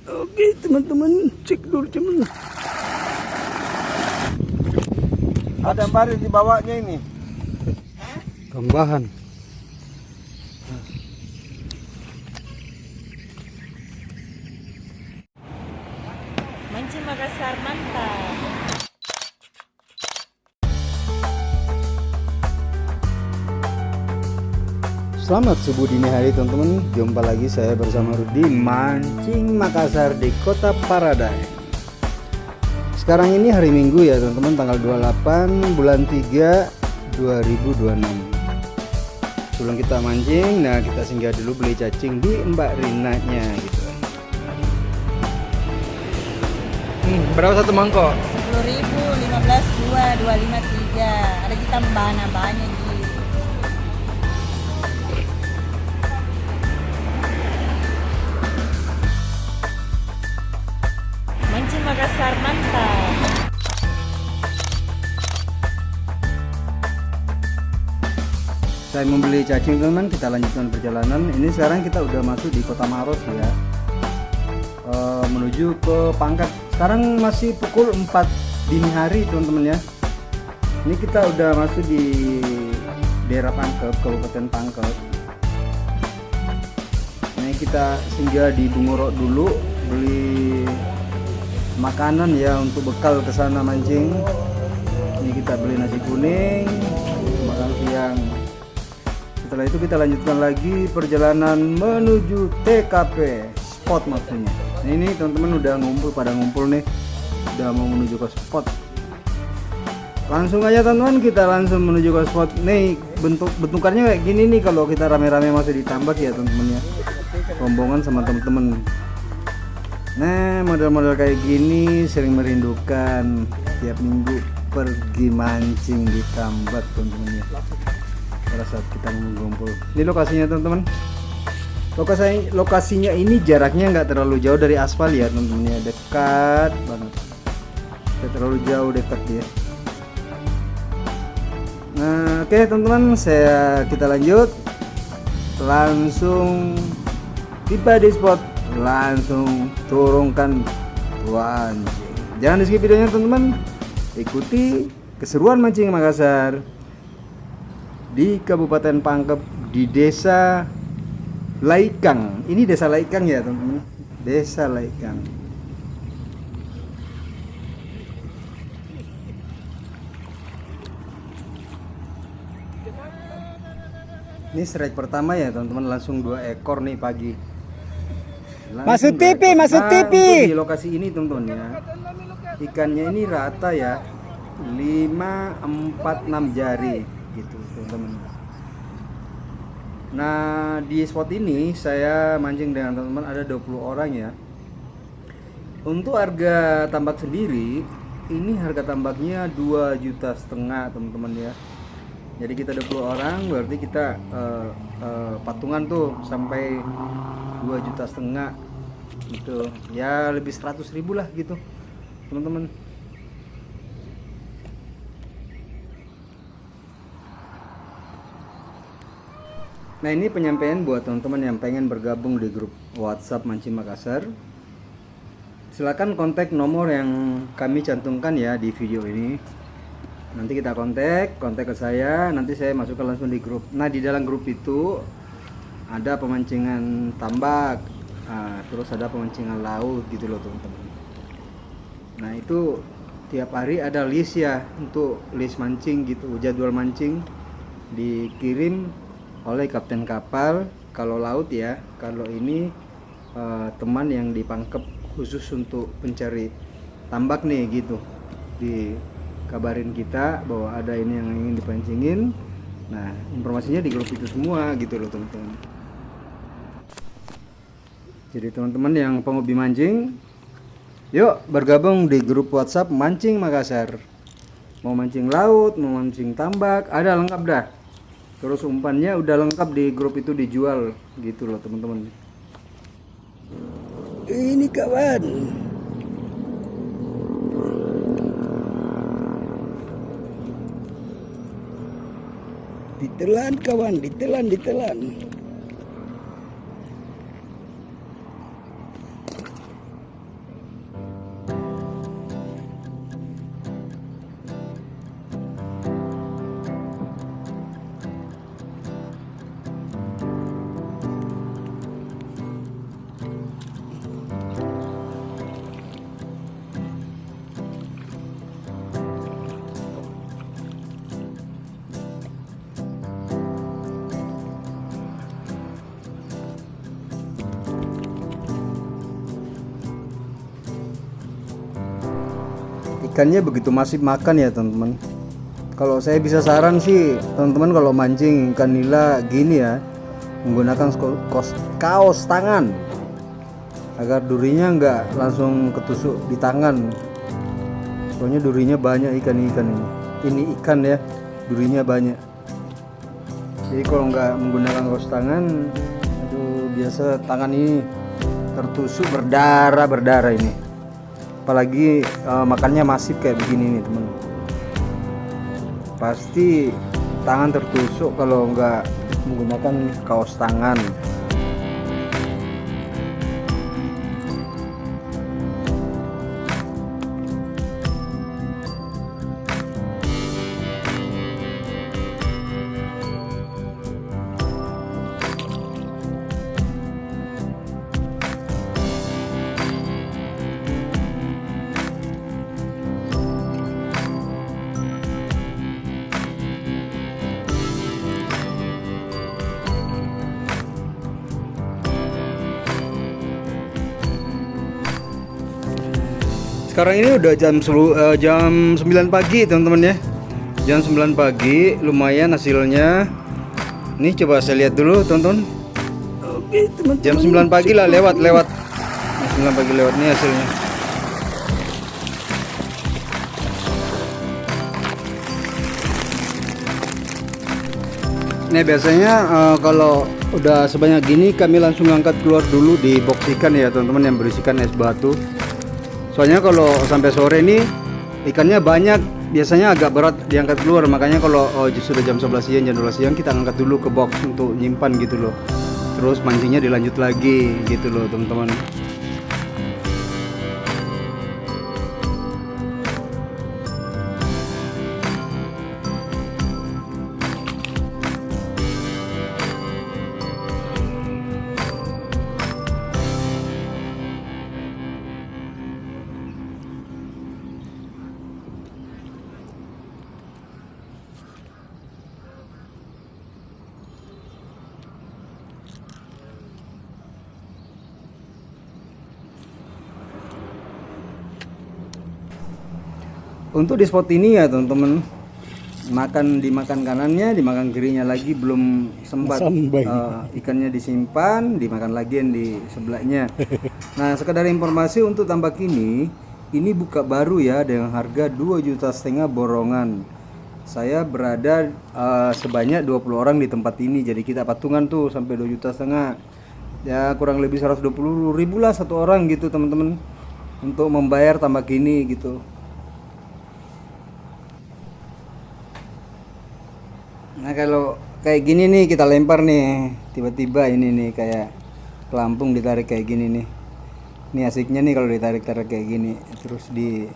Oke teman-teman, cek dulu cuman. Ada baris di bawahnya ini. Tambahan. Mancing Makassar mantap. Selamat subuh dini hari teman-teman. Jumpa lagi saya bersama Rudi Mancing Makassar di Kota Paraday. Sekarang ini hari Minggu ya teman-teman, tanggal 28 bulan 3 2026. Sebelum kita mancing, nah kita singgah dulu beli cacing di Mbak Rinanya gitu. Berapa satu mangkok? 10.000, 15 2, 25 3. Ada kita banyak gitu. Mancing Makassar mantap. Saya membeli cacing teman-teman, kita lanjutkan perjalanan. Ini sekarang kita udah masuk di Kota Maros ya, menuju ke Pangkep. Sekarang masih pukul 4 dini hari teman-teman ya. Ini kita udah masuk di daerah Pangkep, Kabupaten Pangkep. Ini kita singgah di Bungurok dulu, beli makanan ya untuk bekal ke sana mancing. Ini kita beli nasi kuning, makan siang. Setelah itu kita lanjutkan lagi perjalanan menuju TKP, spot maksudnya. Ini teman-teman udah pada ngumpul nih, udah mau menuju ke spot. Langsung aja teman-teman, kita langsung menuju ke spot. Nih bentukannya kayak gini nih kalau kita rame-rame masih ditambak ya teman-teman ya, rombongan sama teman-teman. Nah model-model kayak gini sering merindukan, tiap minggu pergi mancing di tambak teman-teman ya, pada saat kita mengumpul. Ini lokasinya teman-teman. Lokasinya ini jaraknya nggak terlalu jauh dari aspal ya teman-teman ya, dekat banget. Tidak terlalu jauh, dekat ya. Nah, oke teman-teman, kita lanjut. Langsung tiba di spot, langsung turunkan mancing. Jangan di skip videonya teman-teman. Ikuti keseruan mancing Makassar di Kabupaten Pangkep, di Desa Laikang. Ini Desa Laikang ya teman-teman, Desa Laikang. Ini strike pertama ya teman-teman, langsung 2 ekor nih pagi. Masuk TV, masuk TV. Di lokasi ini teman-teman ya, ikannya ini rata ya, 5, 4, 6 jari gitu teman-teman. Nah di spot ini saya mancing dengan teman-teman ada 20 orang ya. Untuk harga tambak sendiri, ini harga tambaknya 2,5 juta teman-teman ya. Jadi kita 20 orang berarti kita patungan tuh sampai 2,5 juta gitu ya, lebih 100.000 lah gitu teman-teman. Nah ini penyampaian buat teman-teman yang pengen bergabung di grup WhatsApp Mancing Makassar. Silakan kontak nomor yang kami cantumkan ya di video ini. Nanti kita kontak ke saya, nanti saya masukkan langsung di grup. Nah di dalam grup itu ada pemancingan tambak, terus ada pemancingan laut gitu loh teman-teman. Nah itu tiap hari ada list ya, untuk list mancing gitu, jadwal mancing dikirim oleh kapten kapal kalau laut ya. Kalau ini teman yang di Pangkep khusus untuk pencari tambak nih gitu, dikabarin kita bahwa ada ini yang ingin dipancingin. Nah informasinya di grup itu semua gitu loh teman-teman. Jadi teman-teman yang penghobi mancing, yuk bergabung di grup WhatsApp Mancing Makassar. Mau mancing laut, mau mancing tambak, ada lengkap dah. Terus umpannya udah lengkap di grup itu, dijual gitu loh teman-teman. Ini kawan, ditelan kawan, ditelan. ikannya begitu masif makan ya teman-teman. Kalau saya bisa saran sih teman-teman, kalau mancing ikan nila gini ya, menggunakan kaos tangan agar durinya nggak langsung ketusuk di tangan. Soalnya durinya banyak ikan-ikan ini. Ini ikan ya, durinya banyak. Jadi kalau nggak menggunakan kaos tangan, aduh, biasa tangan ini tertusuk berdarah ini. Apalagi makannya masif kayak begini nih teman. Pasti tangan tertusuk kalau nggak menggunakan kaos tangan. Sekarang ini udah jam 9 pagi teman-teman ya. Jam 9 pagi, lumayan hasilnya. Nih coba saya lihat dulu teman-teman. Oke, teman-teman. Jam 9 pagi lah lewat. Jam 9 pagi lewat nih hasilnya. Nih biasanya kalau udah sebanyak gini kami langsung angkat keluar dulu di box ikan ya teman-teman, yang berisikan es batu. Soalnya kalau sampai sore ini ikannya banyak, biasanya agak berat diangkat keluar. Makanya kalau sudah jam 11 siang, jam 12 siang kita angkat dulu ke box untuk nyimpan gitu loh. Terus mancingnya dilanjut lagi gitu loh teman-teman. Untuk di spot ini ya teman-teman, dimakan kanannya, dimakan kirinya lagi, belum sempat ikannya disimpan, dimakan lagi yang di sebelahnya. Nah, sekedar informasi untuk tambak ini buka baru ya dengan harga 2,5 juta borongan. Saya berada sebanyak 20 orang di tempat ini, jadi kita patungan tuh sampai 2,5 juta. Ya kurang lebih 120.000 lah satu orang gitu teman-teman, untuk membayar tambak ini gitu. Nah kalau kayak gini nih kita lempar nih, tiba-tiba ini nih kayak pelampung ditarik kayak gini nih. Ini asiknya nih kalau ditarik-tarik kayak gini, terus di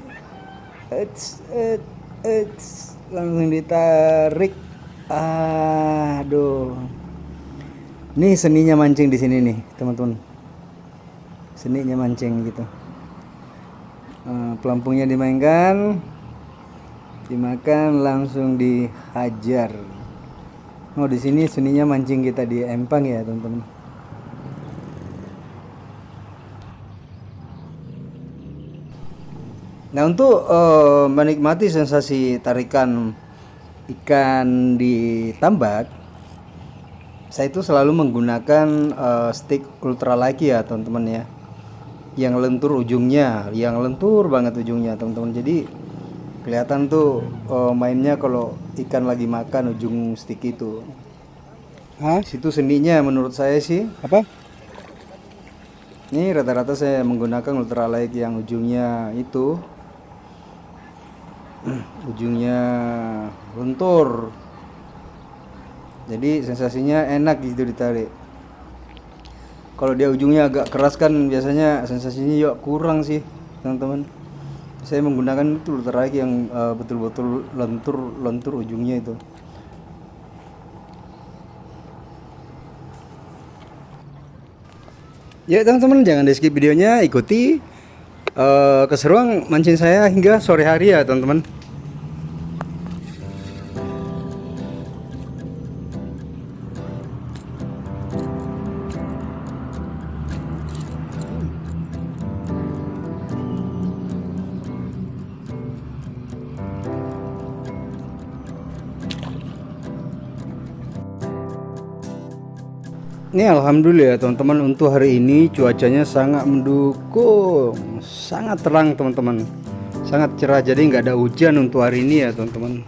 langsung ditarik. Aduh. Nih seninya mancing di sini nih, teman-teman. Seninya mancing gitu. Pelampungnya dimainkan, dimakan, langsung dihajar. Oh, di sini seninya mancing kita di empang ya, teman-teman. Nah, untuk menikmati sensasi tarikan ikan di tambak, saya itu selalu menggunakan stick ultralight ya, teman-teman ya. Yang lentur ujungnya, yang lentur banget ujungnya, teman-teman. Jadi kelihatan tuh mainnya kalau ikan lagi makan ujung stick itu. Situ seninya menurut saya sih. Apa? Ini rata-rata saya menggunakan ultralight yang ujungnya itu ujungnya lentur. Jadi sensasinya enak gitu ditarik. Kalau dia ujungnya agak keras kan biasanya sensasinya juga kurang sih, teman-teman. Saya menggunakan itu ultralight yang betul-betul lentur ujungnya itu. Ya teman-teman, jangan di skip videonya, ikuti keseruan mancing saya hingga sore hari ya teman-teman. Ini alhamdulillah ya teman-teman, untuk hari ini cuacanya sangat mendukung, sangat terang teman-teman, sangat cerah, jadi nggak ada hujan untuk hari ini ya teman-teman.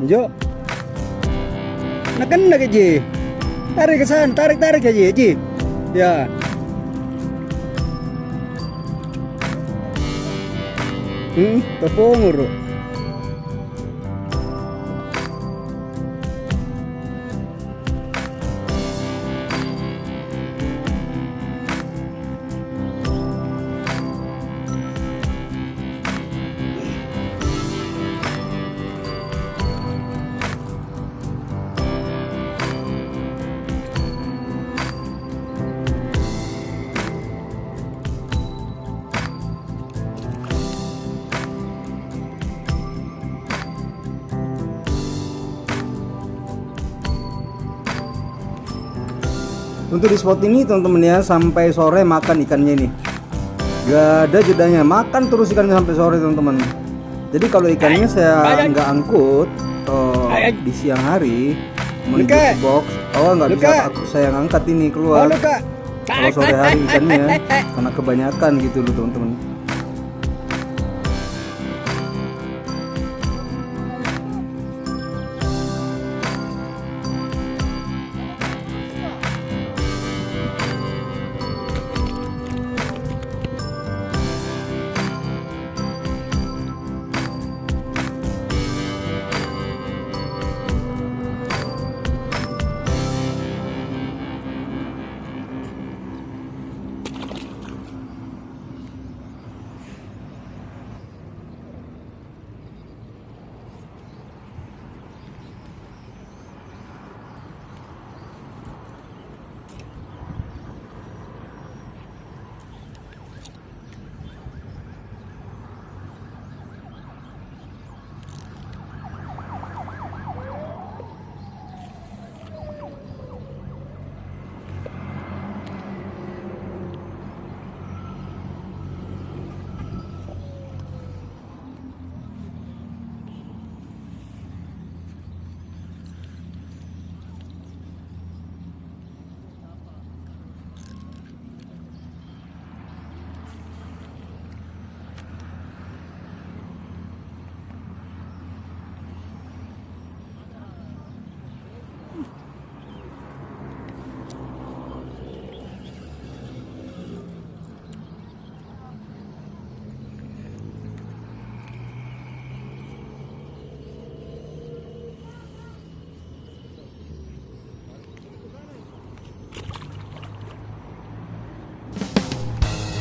Jo, nak kena ke Ji? Tarik ke sana, tarik ke Ji, ya. Tepung. Untuk di spot ini teman-teman ya, sampai sore makan ikannya ini, gak ada jedanya, makan terus ikannya sampai sore teman-teman. Jadi kalau ikannya saya nggak angkut di siang hari menuju ke box, nggak bisa saya ngangkat ini keluar. Kalau sore hari ikannya karena kebanyakan gitu loh teman-teman.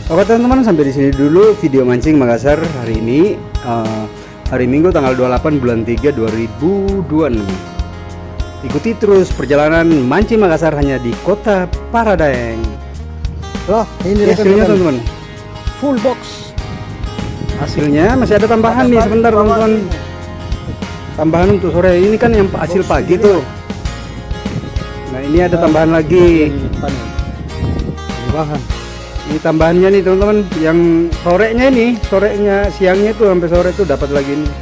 Oke teman-teman, sampai di sini dulu video mancing Makassar hari ini, hari Minggu tanggal 28 bulan 3 2026. Ikuti terus perjalanan mancing Makassar hanya di Kota Paradaeng. Loh, ini hasilnya teman-teman, full box. Hasilnya masih ada tambahan nih, sebentar teman-teman. Tambahan untuk sore ini kan yang hasil pagi tuh. Nah ini ada tambahan lagi. Tambahan. Ini tambahannya nih teman-teman, yang sorenya siangnya tuh sampai sore tuh dapat lagi nih.